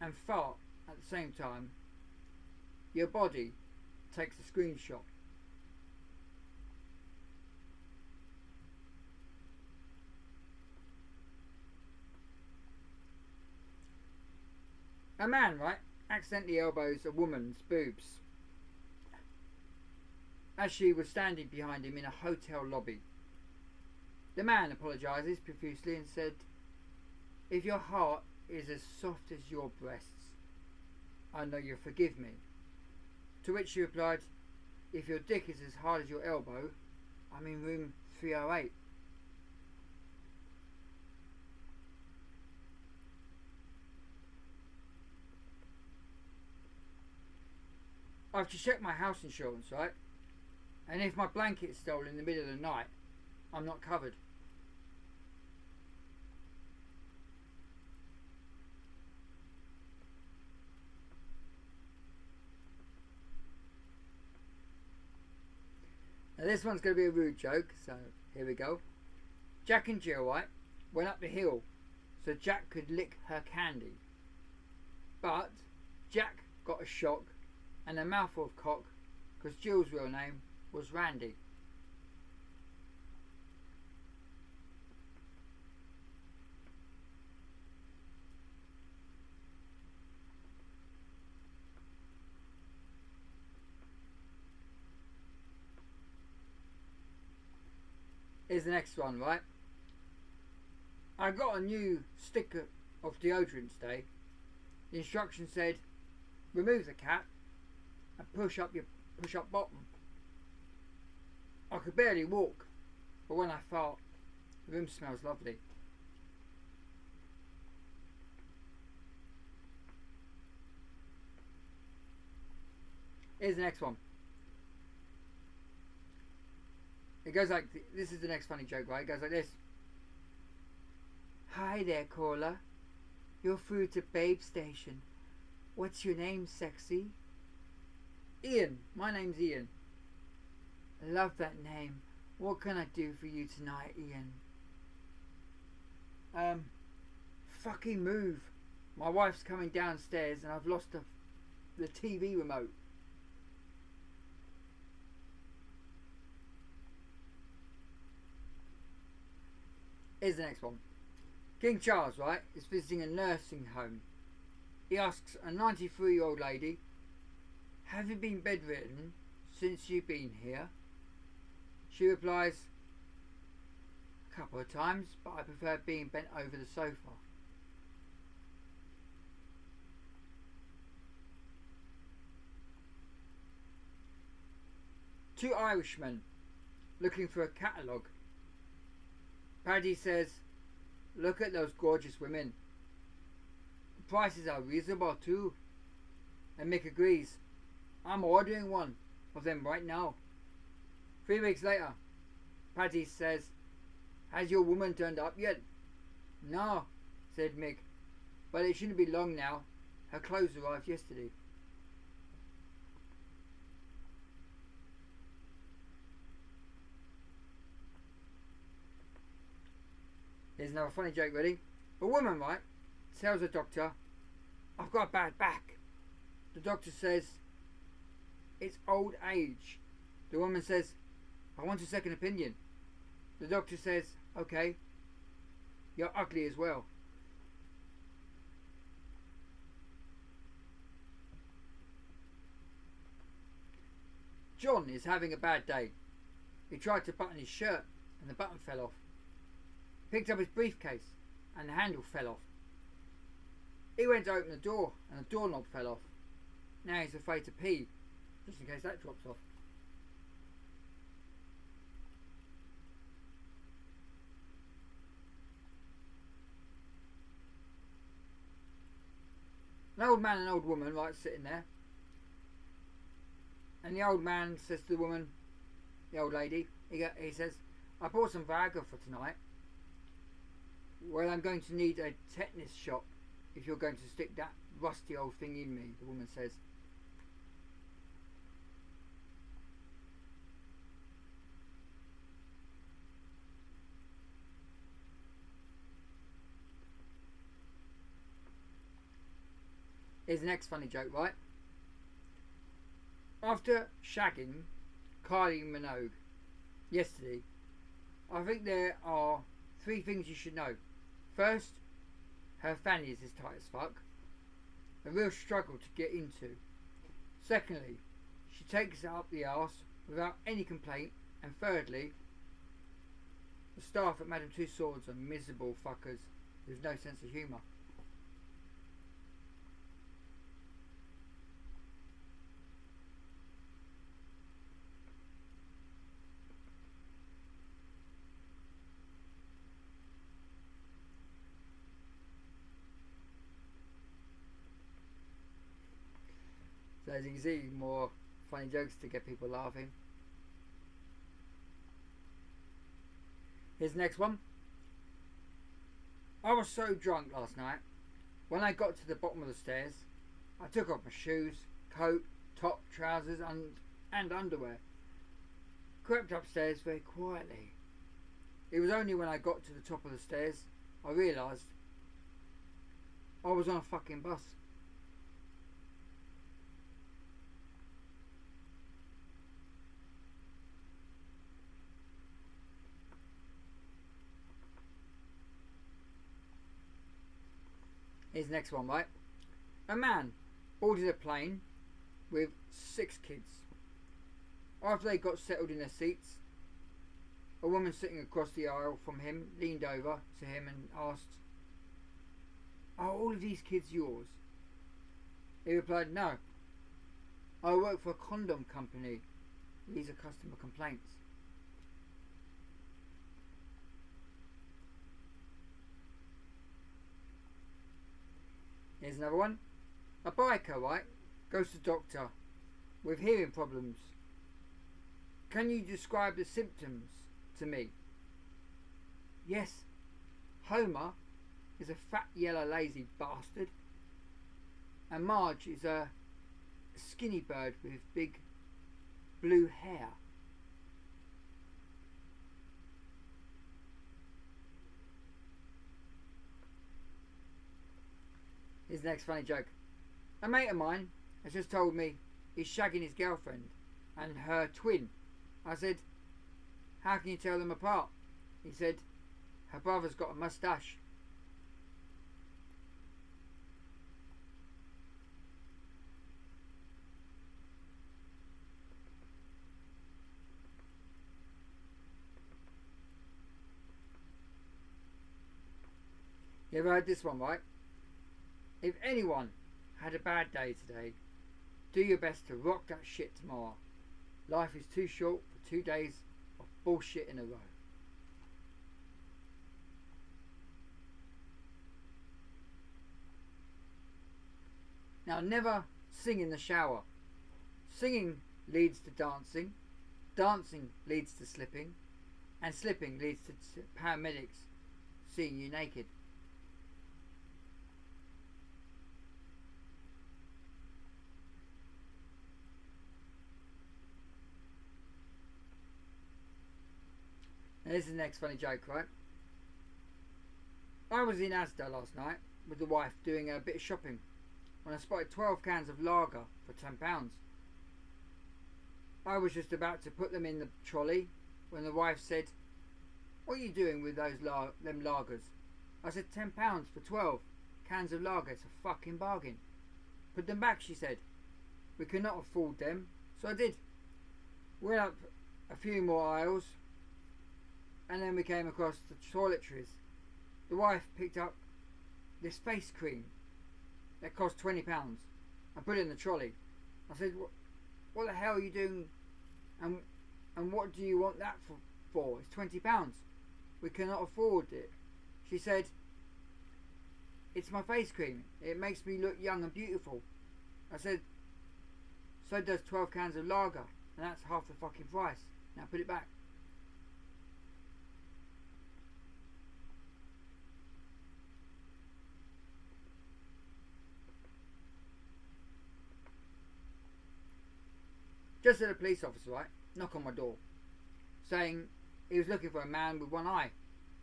and fart at the same time, your body takes a screenshot. A man, right, accidentally elbows a woman's boobs as she was standing behind him in a hotel lobby. The man apologises profusely and said, if your heart is as soft as your breasts, I know you'll forgive me. To which she replied, if your dick is as hard as your elbow, I'm in room 308. I've to check my house insurance, right? And if my blanket's stolen in the middle of the night, I'm not covered. Now this one's going to be a rude joke, so here we go. Jack and Jill, right, went up the hill so Jack could lick her candy. But Jack got a shock and a mouthful of cock because Jill's real name was Randy. Here's the next one, right? I got a new sticker of deodorant today. The instruction said, remove the cap and push up bottom. I could barely walk, but when I fart, the room smells lovely. Here's the next one. goes like, this is the next funny joke, right? It goes like this. Hi there, caller. You're through to Babe Station. What's your name, sexy? Ian. My name's Ian. I love that name. What can I do for you tonight, Ian? Fucking move. My wife's coming downstairs and I've lost the TV remote. Here's the next one. King Charles, right, is visiting a nursing home. He asks a 93-year-old lady, have you been bedridden since you've been here? She replies, a couple of times, but I prefer being bent over the sofa. Two Irishmen looking for a catalogue. Paddy says, look at those gorgeous women. The prices are reasonable too. And Mick agrees, I'm ordering one of them right now. 3 weeks later, Paddy says, has your woman turned up yet? No, said Mick, but it shouldn't be long now. Her clothes arrived yesterday. Here's another funny joke, ready? A woman, right, tells a doctor, I've got a bad back. The doctor says, it's old age. The woman says, I want a second opinion. The doctor says, okay, you're ugly as well. John is having a bad day. He tried to button his shirt and the button fell off. Picked up his briefcase and the handle fell off. He went to open the door and the doorknob fell off. Now he's afraid to pee, just in case that drops off. An old man and an old woman, right, sitting there. And the old man says to the woman, the old lady, he says, I bought some Viagra for tonight. Well, I'm going to need a tetanus shot if you're going to stick that rusty old thing in me, the woman says. Here's the next funny joke, right? After shagging Kylie Minogue yesterday, I think there are 3 things you should know. First, her fanny is as tight as fuck. A real struggle to get into. Secondly, she takes it up the arse without any complaint. And thirdly, the staff at Madame Tussauds are miserable fuckers with no sense of humour. So as you can see, more funny jokes to get people laughing. Here's the next one. I was so drunk last night. When I got to the bottom of the stairs, I took off my shoes, coat, top, trousers and underwear. Crept upstairs very quietly. It was only when I got to the top of the stairs I realised I was on a fucking bus. Here's the next one, right? A man boarded a plane with 6 kids. After they got settled in their seats, a woman sitting across the aisle from him leaned over to him and asked, are all of these kids yours? He replied, no. I work for a condom company. These are customer complaints. Here's another one. A biker, right, goes to the doctor with hearing problems. Can you describe the symptoms to me. Yes, Homer is a fat, yellow, lazy bastard, and Marge is a skinny bird with big blue hair. Here's the next funny joke. A mate of mine has just told me he's shagging his girlfriend and her twin. I said, how can you tell them apart? He said, her brother's got a moustache. You ever heard this one, right? If anyone had a bad day today, do your best to rock that shit tomorrow. Life is too short for 2 days of bullshit in a row. Now, never sing in the shower. Singing leads to dancing, dancing leads to slipping, and slipping leads to paramedics seeing you naked. Now this is the next funny joke, right? I was in Asda last night with the wife doing a bit of shopping when I spotted 12 cans of lager for £10. I was just about to put them in the trolley when the wife said, what are you doing with them lagers? I said, £10 for 12 cans of lager, it's a fucking bargain. Put them back, she said. We cannot afford them, so I did. Went up a few more aisles, and then we came across the toiletries. The wife picked up this face cream that cost £20 and put it in the trolley. I said, what the hell are you doing, and what do you want that for? It's £20. We cannot afford it. She said, it's my face cream. It makes me look young and beautiful. I said, so does 12 cans of lager, and that's half the fucking price. Now put it back. Just had a police officer, right, knock on my door, saying he was looking for a man with one eye.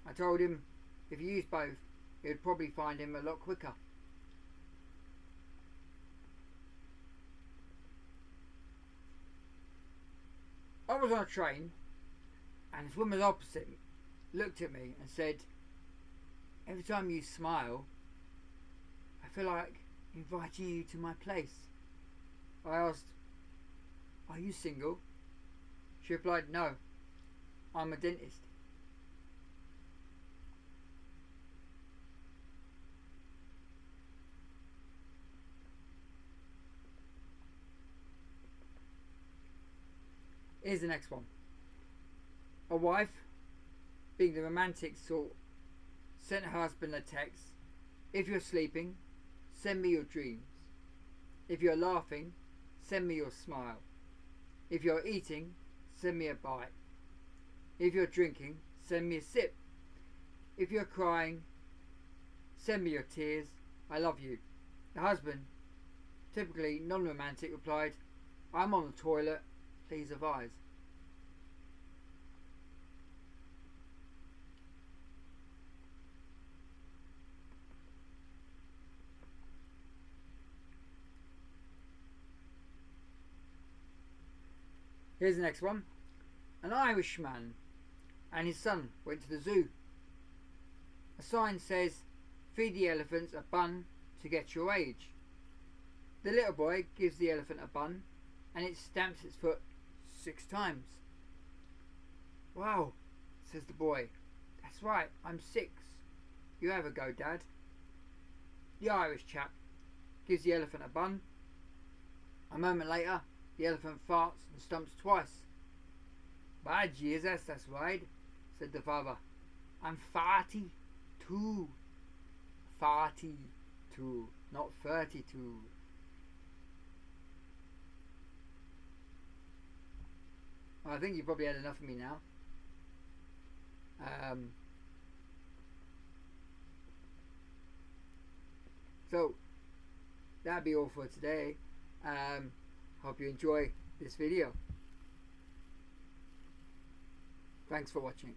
I told him if he used both, he would probably find him a lot quicker. I was on a train, and this woman opposite looked at me and said, every time you smile, I feel like inviting you to my place. I asked, are you single? She replied, no, I'm a dentist. Here's the next one. A wife, being the romantic sort, sent her husband a text. If you're sleeping, send me your dreams. If you're laughing, send me your smile. If you're eating, send me a bite. If you're drinking, send me a sip. If you're crying, send me your tears. I love you. The husband, typically non-romantic, replied, I'm on the toilet, please advise. Here's the next one. An Irishman and his son went to the zoo. A sign says, feed the elephants a bun to get your age. The little boy gives the elephant a bun and it stamps its foot 6 times. Wow, says the boy. That's right, I'm 6. You have a go, Dad. The Irish chap gives the elephant a bun. A moment later, the elephant farts and stumps twice. By Jesus, that's right, said the father. I'm 42. 42, not 32. I think you've probably had enough of me now. So that'll be all for today. Hope you enjoy this video. Thanks for watching.